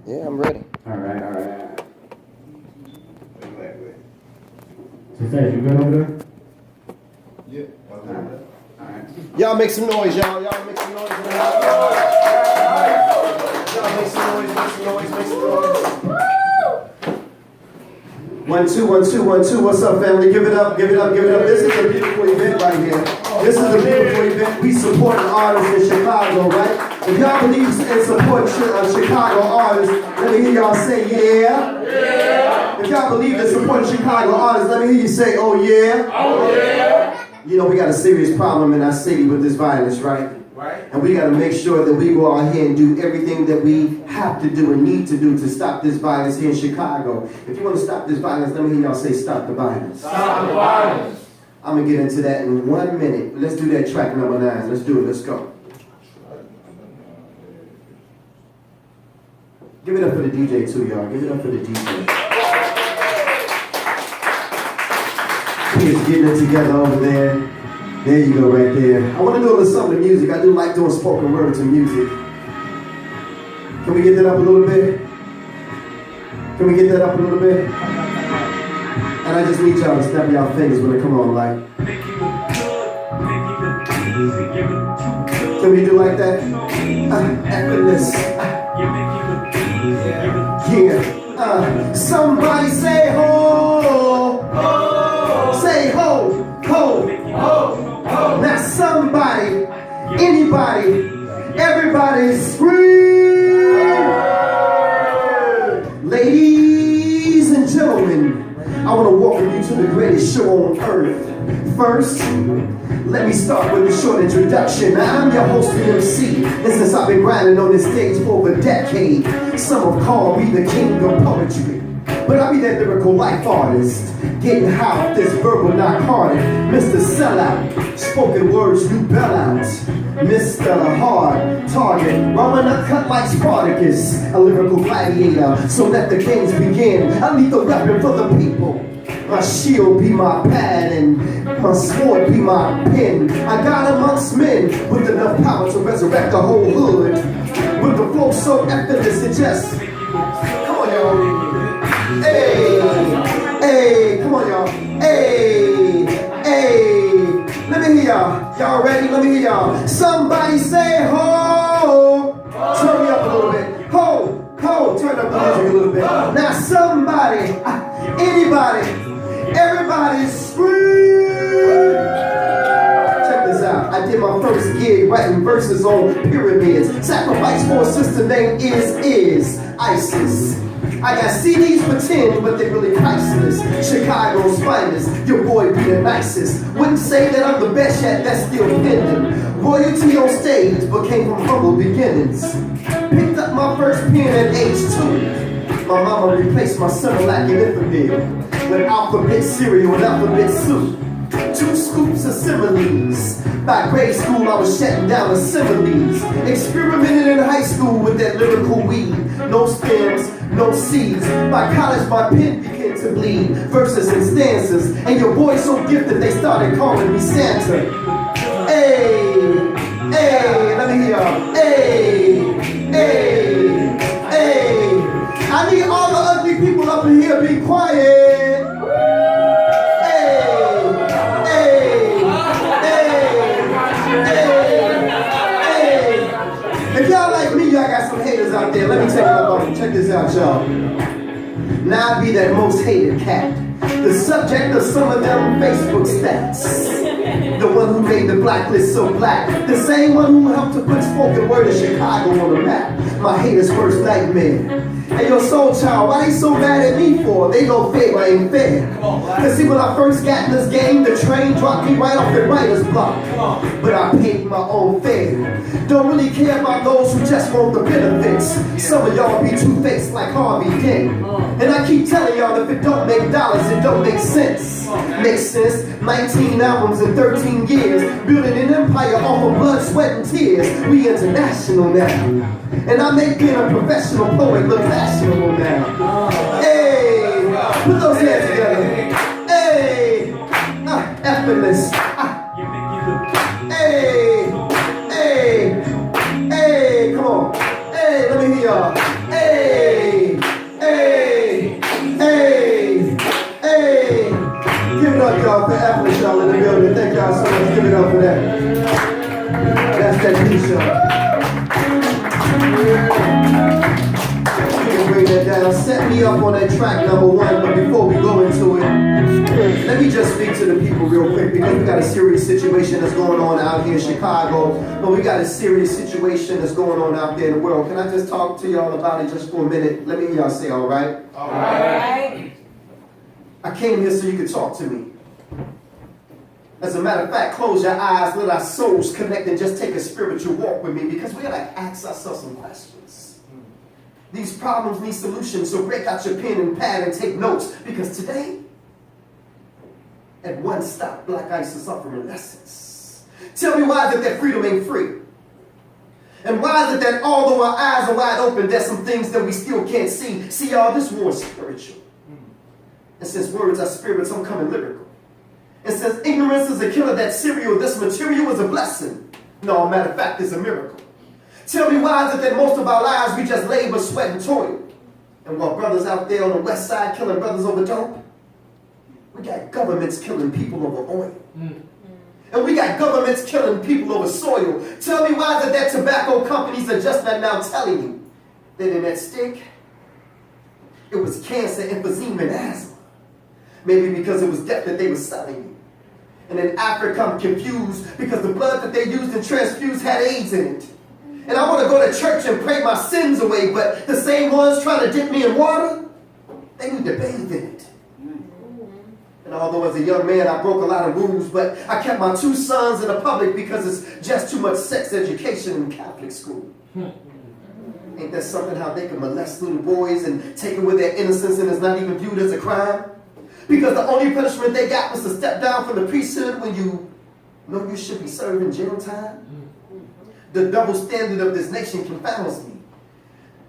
Yeah, I'm ready. All right. Success, you good over there? Yeah. All right. Y'all make some noise, y'all. Y'all make some noise. Y'all make some noise, make some noise, make some noise. 1 2 1 2 1 2. What's up, family? Give it up, give it up, give it up. This is a beautiful event right here. This is a beautiful event. We support artists in Chicago, right? If y'all believe and support Chicago artists, let me hear y'all say yeah. Yeah. If y'all believe and support Chicago artists, let me hear you say oh yeah. Oh yeah. You know we got a serious problem in our city with this violence, right? Right. And we got to make sure that we go out here and do everything that we have to do and need to do to stop this violence here in Chicago. If you want to stop this violence, let me hear y'all say stop the violence. Stop the violence. I'm going to get into that in 1 minute. Let's do that track number 9. Let's do it. Let's go. Give it up for the DJ too, y'all. Give it up for the DJ. He's getting it together over there. There you go, right there. I want to do a little something with music. I do like doing spoken words and music. Can we get that up a little bit? Can we get that up a little bit? And I just need y'all to snap y'all fingers when it come on, like. Can we do like that? Effortless. Yeah. Somebody say ho. Say ho. Ho. Ho. Now somebody, anybody, everybody scream. Ladies and gentlemen, I want to welcome you to the greatest show on earth. First, let me start with a short introduction. Now, I'm your host and MC, and since I've been grinding on this stage for over a decade, some have called me the king of poetry. But I be that lyrical life artist, getting high off this verbal knock-hearted, Mr. Sellout, spoken words new bell out, Mr. Hard Target, ramming a cut like Spartacus, a lyrical gladiator. So let the games begin. I need the weapon for the people. My shield be my pad and my sword be my pen. I got amongst men with enough power to resurrect the whole hood. With the flow so effortless it just, come on y'all. Hey, hey, come on y'all. Hey, hey, let me hear y'all. Y'all ready? Let me hear y'all. Somebody say ho. Turn me up a little bit. Ho, ho, turn up the music a little bit. Now somebody, anybody, everybody scream. Check this out. I did my first gig writing verses on pyramids. Sacrifice for a sister named is ISIS. I got CDs for 10, but they really priceless. Chicago's finest, your boy be the nicest. Wouldn't say that I'm the best yet, that's still pending. Royalty on stage, but came from humble beginnings. Picked up my first pen at age 2. My mama replaced my Similac and Infidel with alphabet cereal and alphabet soup. 2 scoops of similes. By grade school, I was shutting down assemblies. Experimented in high school with that lyrical weed. No stems, no seeds. By college, my pen began to bleed. Verses and stanzas. And your boy so gifted, they started calling me Santa. Hey, hey, let me hear y'all. Hey, hey, hey. I need all the ugly people up in here be quiet. If y'all like me, y'all got some haters out there. Let me take my button. Check this out, y'all. Now I be that most hated cat. The subject of some of them Facebook stats. The one who made the blacklist so black. The same one who helped to put spoken word in Chicago on the map. My haters' worst nightmare. Hey, yo, soul child, why they so mad at me for? They gon' fade, I ain't fair. Cause see, when I first got in this game, the train dropped me right off the writer's block. But I paid my own fare. Don't really care about those who just want the benefits. Some of y'all be two-faced like Harvey Dent. And I keep telling y'all, if it don't make dollars, it don't make sense. Makes sense, 19 albums in 13 years. Building an empire off of blood, sweat, and tears. We international now. And I make being a professional poet look fashionable now. Hey, put those hands together. Hey, effortless. Hey, hey, hey, come on. Hey, let me hear y'all. Hey. Now, set me up on that track number one, but before we go into it, let me just speak to the people real quick because we got a serious situation that's going on out here in Chicago, but we got a serious situation that's going on out there in the world. Can I just talk to y'all about it just for a minute? Let me hear y'all say, all right? All right. I came here so you could talk to me. As a matter of fact, close your eyes, let our souls connect and just take a spiritual walk with me because we got to ask ourselves some questions. These problems need solutions, so break out your pen and pad and take notes because today, at one stop, Black Ice is offering lessons. Tell me why is it that freedom ain't free? And why is it that although our eyes are wide open, there's some things that we still can't see? See, y'all, this war is spiritual. And since words are spirits, I'm coming lyrical. And since ignorance is a killer, that cereal, this material is a blessing. No, matter of fact, it's a miracle. Tell me why is it that most of our lives we just labor, sweat, and toil? And while brothers out there on the west side killing brothers over dope, we got governments killing people over oil. And we got governments killing people over soil. Tell me why is it that tobacco companies are just not now telling you that in that stick, it was cancer, emphysema, and asthma. Maybe because it was death that they were selling you. And in Africa, I'm confused because the blood that they used and transfused had AIDS in it. And I want to go to church and pray my sins away, but the same ones trying to dip me in water, they need to bathe in it. And although as a young man I broke a lot of rules, but I kept my two sons in the public because it's just too much sex education in Catholic school. Ain't that something how they can molest little boys and take away their innocence and it's not even viewed as a crime? Because the only punishment they got was to step down from the priesthood when you know you should be serving jail time? The double standard of this nation confounds me.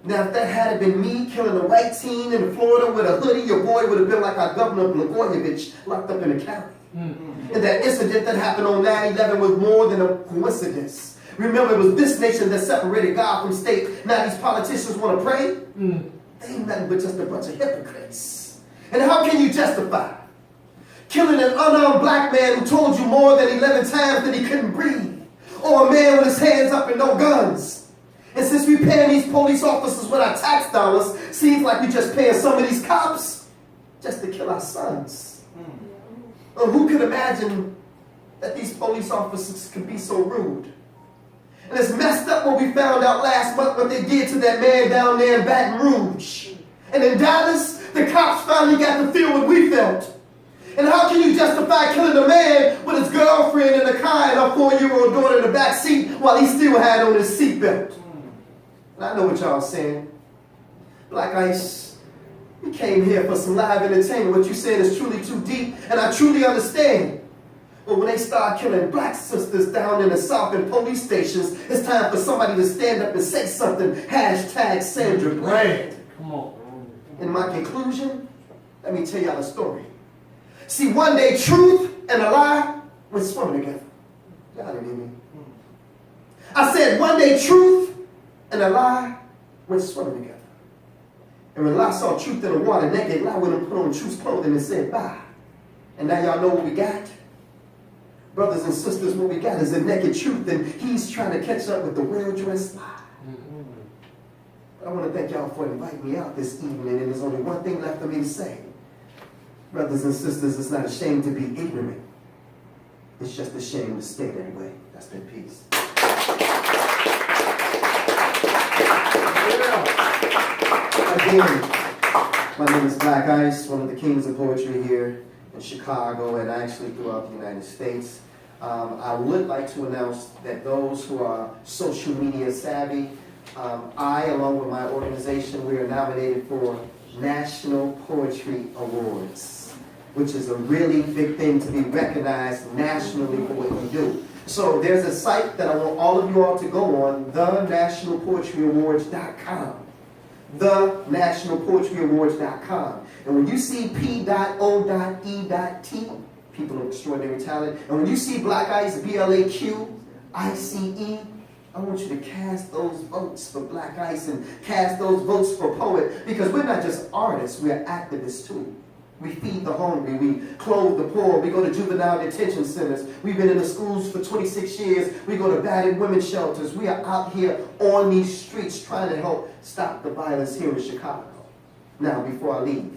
Now, if that had been me killing a white teen in Florida with a hoodie, your boy would have been like our Governor Blaq locked up in the county. And that incident that happened on 9/11 was more than a coincidence. Remember, it was this nation that separated God from state. Now these politicians want to pray? They ain't nothing but just a bunch of hypocrites. And how can you justify killing an unarmed black man who told you more than 11 times that he couldn't breathe? Or a man with his hands up and no guns? And since we paying these police officers with our tax dollars, seems like we just paying some of these cops just to kill our sons. Who could imagine that these police officers could be so rude? And it's messed up what we found out last month what they did to that man down there in Baton Rouge. And in Dallas, the cops finally got to feel what we felt. And how can you justify killing a man with his girlfriend in the car and her 4-year-old daughter in the back seat while he still had on his seatbelt? And I know what y'all saying. Black Ice, we came here for some live entertainment. What you saying is truly too deep, and I truly understand. But when they start killing black sisters down in the South in police stations, it's time for somebody to stand up and say something. Hashtag Sandra Bland. Come on. In my conclusion, let me tell y'all a story. See, one day truth and a lie went swimming together. Y'all didn't hear me. I said one day truth and a lie went swimming together. And when lie saw truth in the water naked, lie went and put on truth's clothing and said bye. And now y'all know what we got? Brothers and sisters, what we got is a naked truth, and he's trying to catch up with the well-dressed lie. But I want to thank y'all for inviting me out this evening, and there's only one thing left for me to say. Brothers and sisters, it's not a shame to be ignorant. It's just a shame to stay that way. Rest in peace. Again, my name is Black Ice, one of the kings of poetry here in Chicago and actually throughout the United States. I would like to announce that those who are social media savvy, I, along with my organization, we are nominated for National Poetry Awards, which is a really big thing to be recognized nationally for what you do. So there's a site that I want all of you all to go on, thenationalpoetryawards.com. thenationalpoetryawards.com. And when you see P.O.E.T, people of extraordinary talent, and when you see Black Ice, BLAQICE, I want you to cast those votes for Black Ice and cast those votes for Poet, because we're not just artists, we're activists too. We feed the hungry, we clothe the poor, we go to juvenile detention centers, we've been in the schools for 26 years, we go to battered women's shelters, we are out here on these streets trying to help stop the violence here in Chicago. Now, before I leave,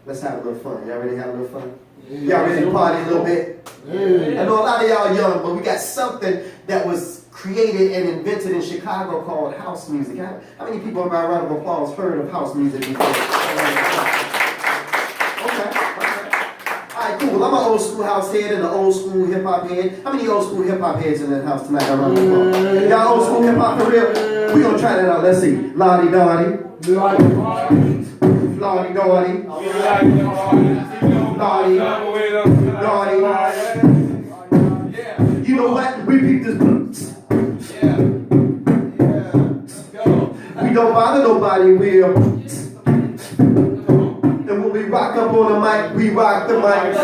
let's have a little fun. Y'all ready to have a little fun? Y'all ready to party a little bit? I know a lot of y'all young, but we got something that was created and invented in Chicago called house music. How many people, by a round of applause, heard of house music before? Okay. All right, cool. Well, I'm an old school house head and an old school hip hop head. How many old school hip hop heads in the house tonight? Y'all old school hip hop for real? We're gonna try that out. Let's see. Lottie Dottie. Lottie Dottie. Lottie Dottie. You know what? We picked this boots. We don't bother nobody. We're and when we rock up on the mic, we rock the mic.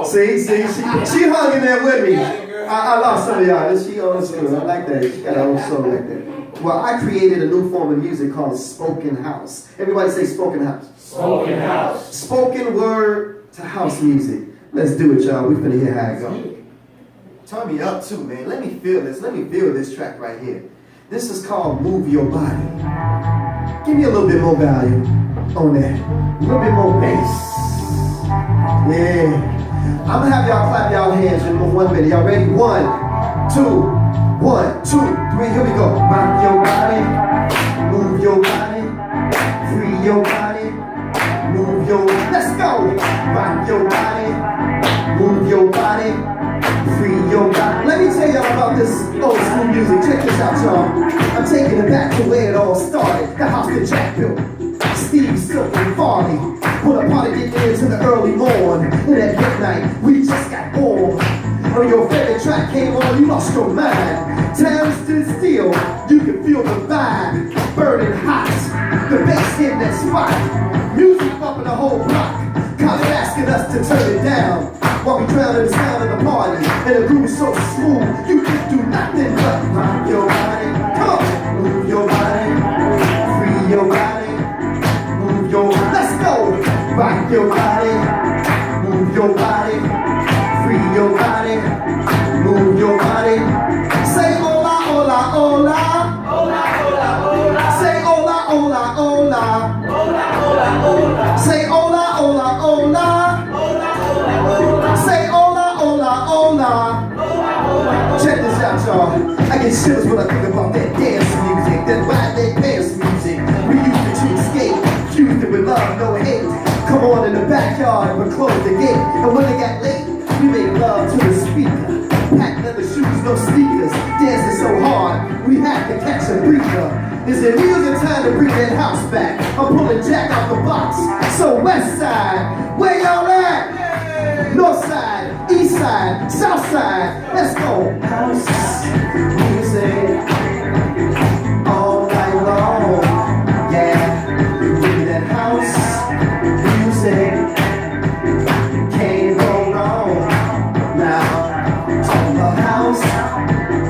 See, she hung in there with me. I lost some of y'all. She old school. I like that. She got an old soul like that. Well, I created a new form of music called spoken house. Everybody say spoken house. Spoken house. Spoken word to house music. Let's do it, y'all. We finna hear how it go. Turn me up too, man. Let me feel this. Let me feel this track right here. This is called Move Your Body. Give me a little bit more value on that. A little bit more bass. Yeah. I'm gonna have y'all clap y'all hands in 1 minute. Y'all ready? 1, 2, 1, 2, 3. Here we go. Rock your body. Move your body. Free your body. Move your. Let's go. Rock your body. Move your body. Free your body. Let me tell y'all about this old school music. Check this out, y'all. I'm taking it back to where it all started. The house that Jack built. Steve, Silk, and Farley. When a party get into the early morn. And at midnight, we just got born. When your favorite track came on, you lost your mind. Time stood still. You can feel the vibe. Burning hot. The bass hit that spot. Music bumping the whole block. Cops asking us to turn it down. While we drown in the sound of the party. And the groove is so smooth, you can do nothing but rock your body. Come on, move your body, free your body, move your. Let's go, rock your body, move your body, free your body, move your body. Say hola, hola, hola, hola, hola, hola. Say hola, hola, hola, hola, hola, hola. Say hola, hola, hola. Say hola, hola, hola. Check this out, y'all. I get chills when I think about that dance music, that ride, that dance music. We used it to escape, fused it with love, no hate. Come on in the backyard, but close the gate. And when it got late, we made love to the speaker. Packed leather shoes, no sneakers. Dancing so hard, we had to catch a breather. Is it music time to bring that house back? I'm pulling Jack out the box. So west side, where y'all at? North side, east side, south side. Let's go. House music all night long. Yeah, give me that house music. Can't go wrong. Now, on the house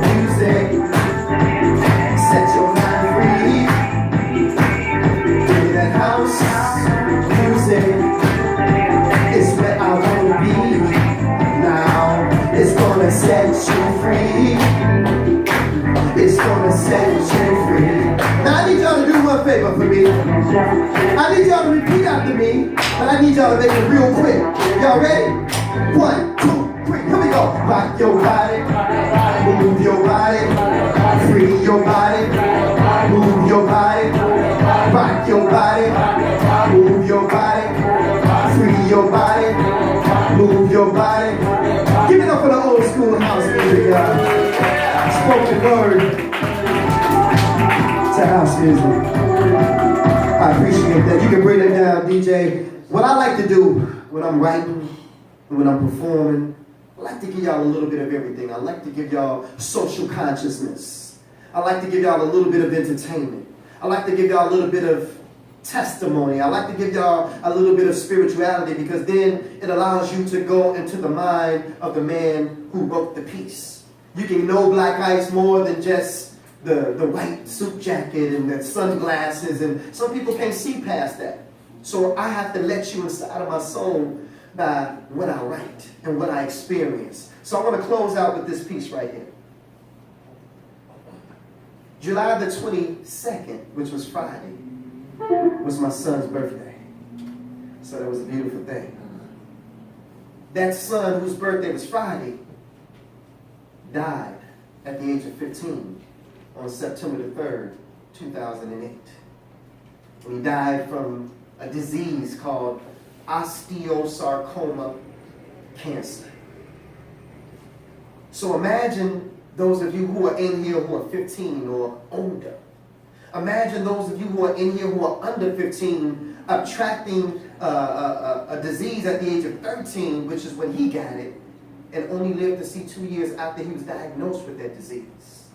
music, set your mind free. Give me that house music. It's where I wanna be. Now, it's gonna set you free. It's gonna set you free. Now I need y'all to do one favor for me. I need y'all to repeat after me, but I need y'all to make it real quick. Y'all ready? 1, 2, 3. Here we go. Rock your body, move your body, free your body, move your body, rock your body, move your body, free your body, move your body. Give it up for the old school house music, y'all. Spoken word to house music. I appreciate that. You can bring it down, DJ. What I like to do when I'm writing, when I'm performing, I like to give y'all a little bit of everything. I like to give y'all social consciousness. I like to give y'all a little bit of entertainment. I like to give y'all a little bit of testimony. I like to give y'all a little bit of spirituality, because then it allows you to go into the mind of the man who wrote the piece. You can know Black Ice more than just the white suit jacket and the sunglasses, and some people can't see past that. So I have to let you inside of my soul by what I write and what I experience. So I want to close out with this piece right here. July the 22nd, which was Friday, was my son's birthday. So that was a beautiful thing. That son whose birthday was Friday died at the age of 15 on September the 3rd, 2008. And he died from a disease called osteosarcoma cancer. So imagine those of you who are in here who are 15 or older. Imagine those of you who are in here who are under 15 attracting a disease at the age of 13, which is when he got it, and only lived to see 2 years after he was diagnosed with that disease.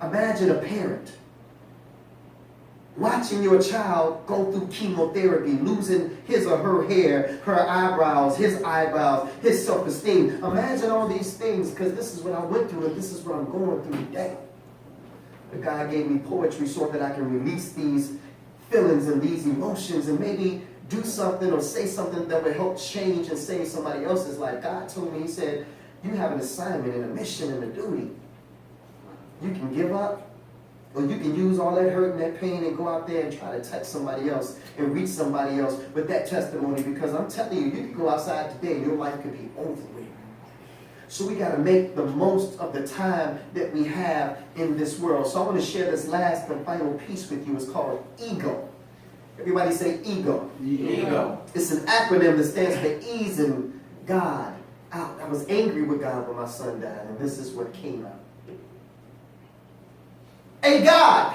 Imagine a parent watching your child go through chemotherapy, losing his or her hair, her eyebrows, his self-esteem. Imagine all these things, because this is what I went through and this is what I'm going through today. But God gave me poetry so that I can release these feelings and these emotions and maybe do something or say something that would help change and save somebody else's life. God told me, he said, you have an assignment and a mission and a duty. You can give up, or you can use all that hurt and that pain and go out there and try to touch somebody else and reach somebody else with that testimony, because I'm telling you, you can go outside today and your life could be over with. So we got to make the most of the time that we have in this world. So I want to share this last and final piece with you. It's called ego. Everybody say ego. Ego. It's an acronym that stands for easing God out. I was angry with God when my son died, and this is what came out. Hey God,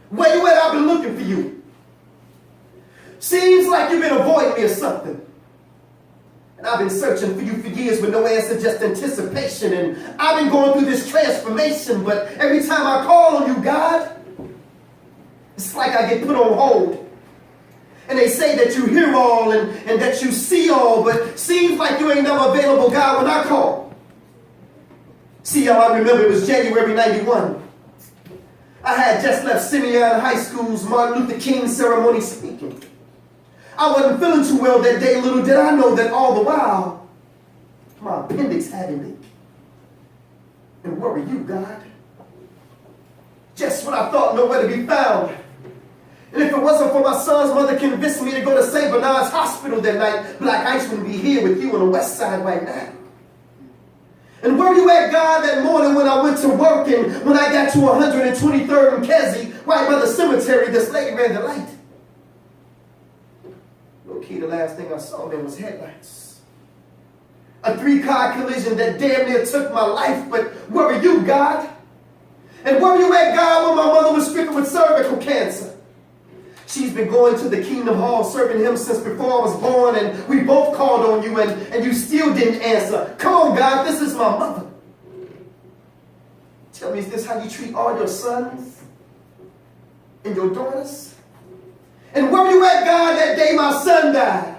where you at? I've been looking for you. Seems like you've been avoiding me or something. And I've been searching for you for years with no answer, just anticipation. And I've been going through this transformation, but every time I call on you, God, it's like I get put on hold. And they say that you hear all and that you see all, but seems like you ain't never available, God, when I call. See, y'all, I remember it was January 91. I had just left Simeon High School's Martin Luther King ceremony speaking. I wasn't feeling too well that day. Little did I know that all the while, my appendix had a leak. And where were you, God? Just when I thought nowhere to be found. And if it wasn't for my son's mother convincing me to go to St. Bernard's Hospital that night, Blaq Ice wouldn't be here with you on the west side right now. And where you at, God, that morning when I went to work and when I got to 123rd and Kesey, right by the cemetery, this lady ran the light. Low-key, the last thing I saw then was headlights. A 3-car collision that damn near took my life, but where were you, God? And where were you at, God, when my mother was stricken with cervical cancer? She's been going to the Kingdom Hall serving him since before I was born, and we both called on you, and you still didn't answer. Come on, God, this is my mother. Tell me, is this how you treat all your sons and your daughters? And where were you at, God, that day my son died?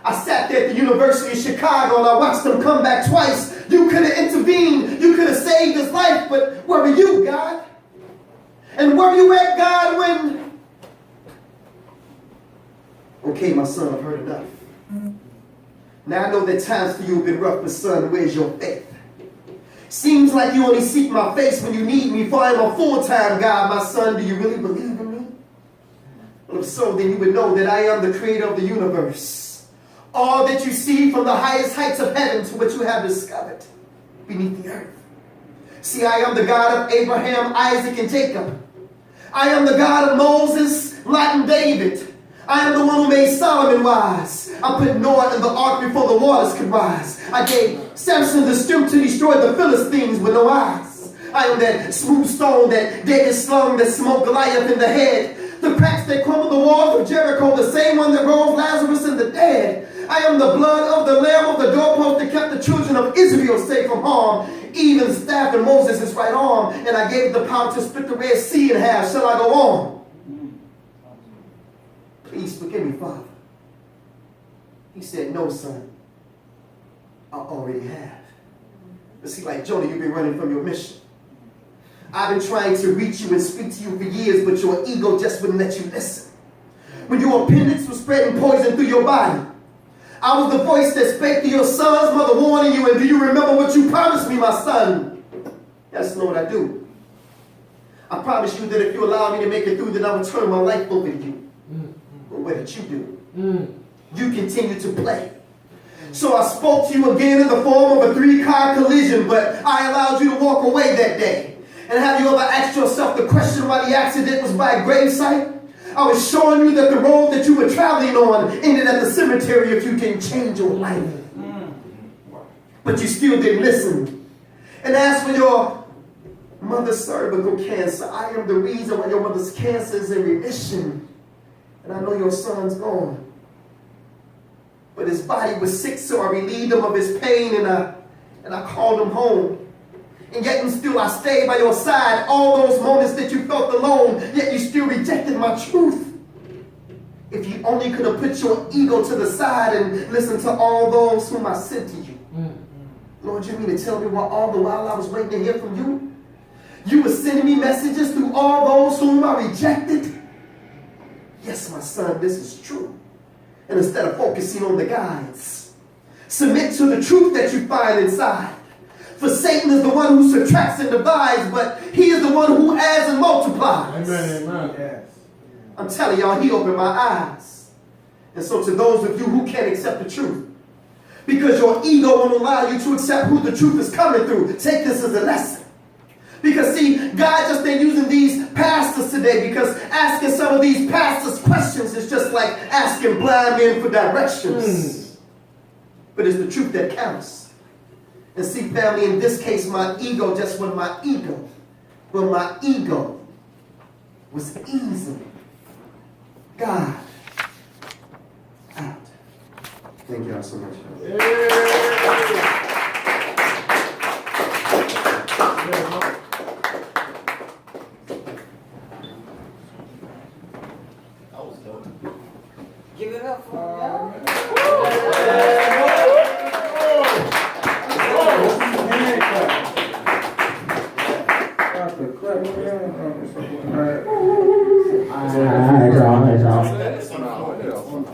I sat there at the University of Chicago and I watched him come back twice. You could have intervened. You could have saved his life, but where were you, God? And where were you at, God, when... Okay, my son, I've heard enough. Now I know that times for you have been rough, but son, where's your faith? Seems like you only seek my face when you need me, for I am a full-time God. My son, do you really believe in me? Well, if so, then you would know that I am the creator of the universe. All that you see from the highest heights of heaven to what you have discovered beneath the earth. See, I am the God of Abraham, Isaac, and Jacob. I am the God of Moses, Lot, and David. I am the one who made Solomon wise. I put Noah in the ark before the waters could rise. I gave Samson the strength to destroy the Philistines with no eyes. I am that smooth stone that David slung that smote Goliath in the head. The cracks that crumbled the walls of Jericho, the same one that rose Lazarus in the dead. I am the blood of the lamb of the doorpost that kept the children of Israel safe from harm. Even staff in Moses' right arm. And I gave the power to split the Red Sea in half. Shall I go on? Please forgive me, Father. He said, no, son. I already have. But see, like Jonah, you've been running from your mission. I've been trying to reach you and speak to you for years, but your ego just wouldn't let you listen. When your appendix was spreading poison through your body, I was the voice that spake to your son's mother, warning you. And do you remember what you promised me, my son? Yes, Lord, I do. I promise you that if you allow me to make it through, then I will turn my life over to you. But what did you do? You continue to play. So I spoke to you again in the form of a 3-car collision, but I allowed you to walk away that day. And have you ever asked yourself the question why the accident was by a gravesite? I was showing you that the road that you were traveling on ended at the cemetery if you can change your life. But you still didn't listen. And as for your mother's cervical cancer, I am the reason why your mother's cancer is in remission. And I know your son's gone. But his body was sick, so I relieved him of his pain and I called him home. And yet and still I stayed by your side all those moments that you felt alone, yet you still rejected my truth. If you only could have put your ego to the side and listened to all those whom I sent to you. Lord, you mean to tell me all the while I was waiting to hear from you? You were sending me messages through all those whom I rejected? Yes, my son, this is true. And instead of focusing on the guides, submit to the truth that you find inside. For Satan is the one who subtracts and divides, but he is the one who adds and multiplies. Amen. Amen. Yes. I'm telling y'all, he opened my eyes. And so to those of you who can't accept the truth, because your ego won't allow you to accept who the truth is coming through, take this as a lesson. Because see, God just ain't using these pastors today, because asking some of these pastors questions is just like asking blind men for directions. But it's the truth that counts. And see, family, in this case, my ego just wasn't my ego. But my ego was easy. God out. Thank y'all so much. Give it up for y'all. All right, y'all.